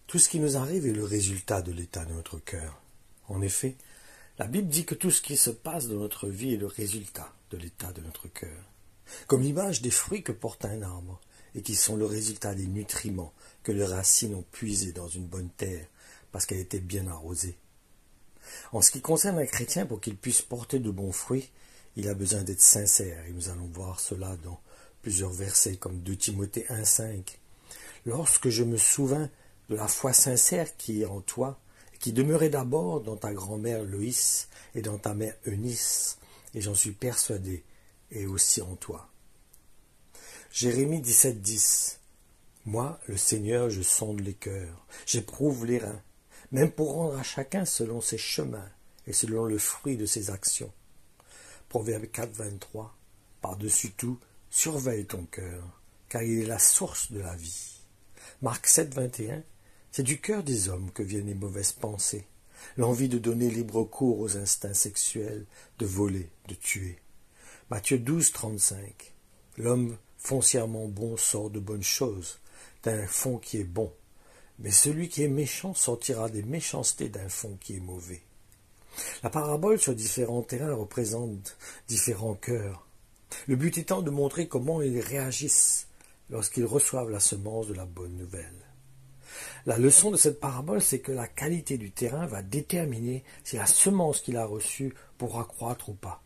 Tout ce qui nous arrive est le résultat de l'état de notre cœur. En effet, la Bible dit que tout ce qui se passe dans notre vie est le résultat de l'état de notre cœur. Comme l'image des fruits que porte un arbre, et qui sont le résultat des nutriments que les racines ont puisés dans une bonne terre, parce qu'elle était bien arrosée. En ce qui concerne un chrétien, pour qu'il puisse porter de bons fruits, il a besoin d'être sincère, et nous allons voir cela dans plusieurs versets, comme 2 Timothée 1,5. Lorsque je me souvins de la foi sincère qui est en toi, qui demeurait d'abord dans ta grand-mère Loïs et dans ta mère Eunice, et j'en suis persuadé, et aussi en toi. Jérémie 17,10. Moi, le Seigneur, je sonde les cœurs, j'éprouve les reins, même pour rendre à chacun selon ses chemins et selon le fruit de ses actions. Proverbe 4,23. Par-dessus tout, surveille ton cœur, car il est la source de la vie. Marc 7,21. C'est du cœur des hommes que viennent les mauvaises pensées, l'envie de donner libre cours aux instincts sexuels, de voler, de tuer. Matthieu 12,35. L'homme foncièrement bon sort de bonnes choses, d'un fond qui est bon, mais celui qui est méchant sortira des méchancetés d'un fond qui est mauvais. La parabole sur différents terrains représente différents cœurs, le but étant de montrer comment ils réagissent lorsqu'ils reçoivent la semence de la bonne nouvelle. La leçon de cette parabole, c'est que la qualité du terrain va déterminer si la semence qu'il a reçue pourra croître ou pas.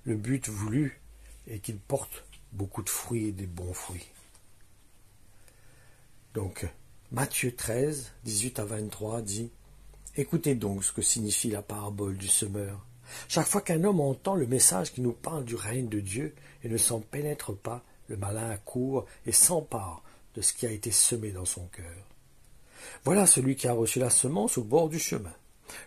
Le but voulu est qu'il porte beaucoup de fruits et des bons fruits. Donc, Matthieu 13, 18 à 23 dit « Écoutez donc ce que signifie la parabole du semeur. Chaque fois qu'un homme entend le message qui nous parle du règne de Dieu et ne s'en pénètre pas, le malin accourt et s'empare de ce qui a été semé dans son cœur. Voilà celui qui a reçu la semence au bord du chemin.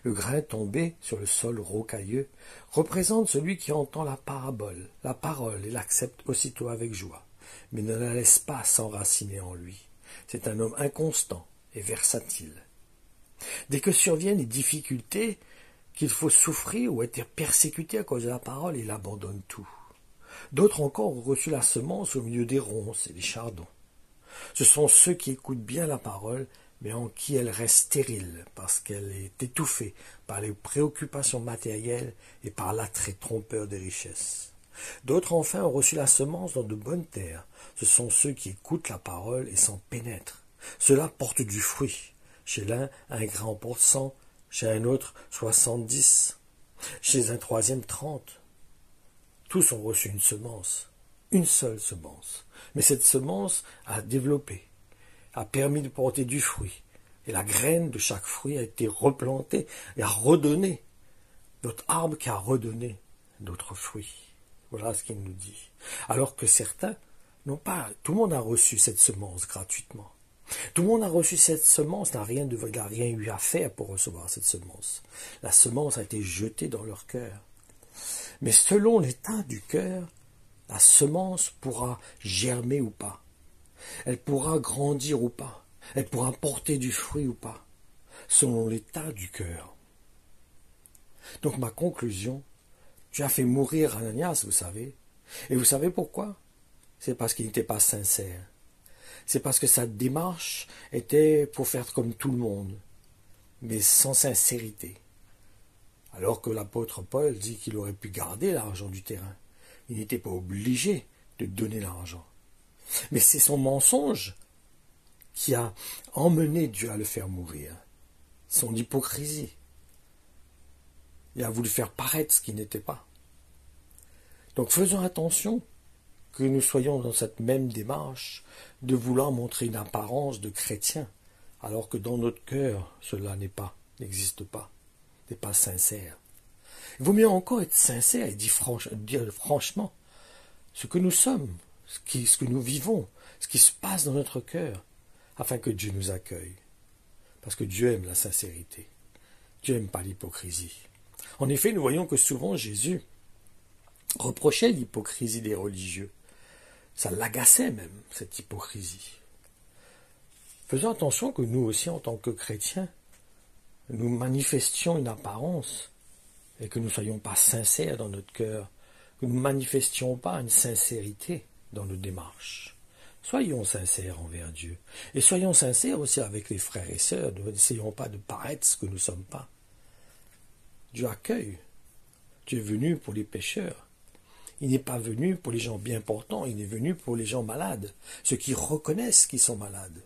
Le grain tombé sur le sol rocailleux représente celui qui entend la parabole, la parole et l'accepte aussitôt avec joie, mais ne la laisse pas s'enraciner en lui. C'est un homme inconstant et versatile. Dès que surviennent les difficultés, qu'il faut souffrir ou être persécuté à cause de la parole, il abandonne tout. D'autres encore ont reçu la semence au milieu des ronces et des chardons. Ce sont ceux qui écoutent bien la parole, mais en qui elle reste stérile, parce qu'elle est étouffée par les préoccupations matérielles et par l'attrait trompeur des richesses. D'autres enfin ont reçu la semence dans de bonnes terres. Ce sont ceux qui écoutent la parole et s'en pénètrent. Ceux-là portent du fruit. Chez l'un, un grain en porte 100, chez un autre 70, chez un troisième 30. Tous ont reçu une semence, une seule semence. Mais cette semence a développé, a permis de porter du fruit. Et la graine de chaque fruit a été replantée et a redonné notre arbre qui a redonné d'autres fruits. Voilà ce qu'il nous dit. Alors que certains n'ont pas, tout le monde a reçu cette semence gratuitement. Tout le monde a reçu cette semence, n'a rien eu à faire pour recevoir cette semence. La semence a été jetée dans leur cœur. Mais selon l'état du cœur, la semence pourra germer ou pas. Elle pourra grandir ou pas. Elle pourra porter du fruit ou pas. Selon l'état du cœur. Donc ma conclusion, Dieu a fait mourir Ananias, vous savez. Et vous savez pourquoi? C'est parce qu'il n'était pas sincère. C'est parce que sa démarche était pour faire comme tout le monde, mais sans sincérité. Alors que l'apôtre Paul dit qu'il aurait pu garder l'argent du terrain. Il n'était pas obligé de donner l'argent. Mais c'est son mensonge qui a emmené Dieu à le faire mourir. Son hypocrisie. Il a voulu faire paraître ce qui n'était pas. Donc faisons attention que nous soyons dans cette même démarche de vouloir montrer une apparence de chrétien, alors que dans notre cœur, cela n'existe pas, n'est pas sincère. Il vaut mieux encore être sincère et dire franchement ce que nous sommes, ce que nous vivons, ce qui se passe dans notre cœur, afin que Dieu nous accueille. Parce que Dieu aime la sincérité. Dieu n'aime pas l'hypocrisie. En effet, nous voyons que souvent Jésus reprochait l'hypocrisie des religieux. Ça l'agaçait même, cette hypocrisie. Faisons attention que nous aussi, en tant que chrétiens, nous manifestions une apparence et que nous ne soyons pas sincères dans notre cœur, que nous ne manifestions pas une sincérité dans nos démarches. Soyons sincères envers Dieu. Et soyons sincères aussi avec les frères et sœurs. N'essayons pas de paraître ce que nous ne sommes pas. Dieu accueille. Dieu est venu pour les pécheurs. Il n'est pas venu pour les gens bien portants, il est venu pour les gens malades, ceux qui reconnaissent qu'ils sont malades.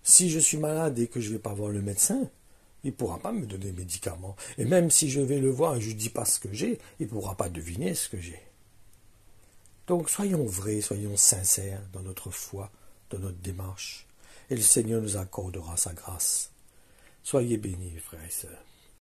Si je suis malade et que je ne vais pas voir le médecin, il ne pourra pas me donner des médicaments. Et même si je vais le voir et je ne dis pas ce que j'ai, il ne pourra pas deviner ce que j'ai. Donc soyons vrais, soyons sincères dans notre foi, dans notre démarche. Et le Seigneur nous accordera sa grâce. Soyez bénis, frères et sœurs.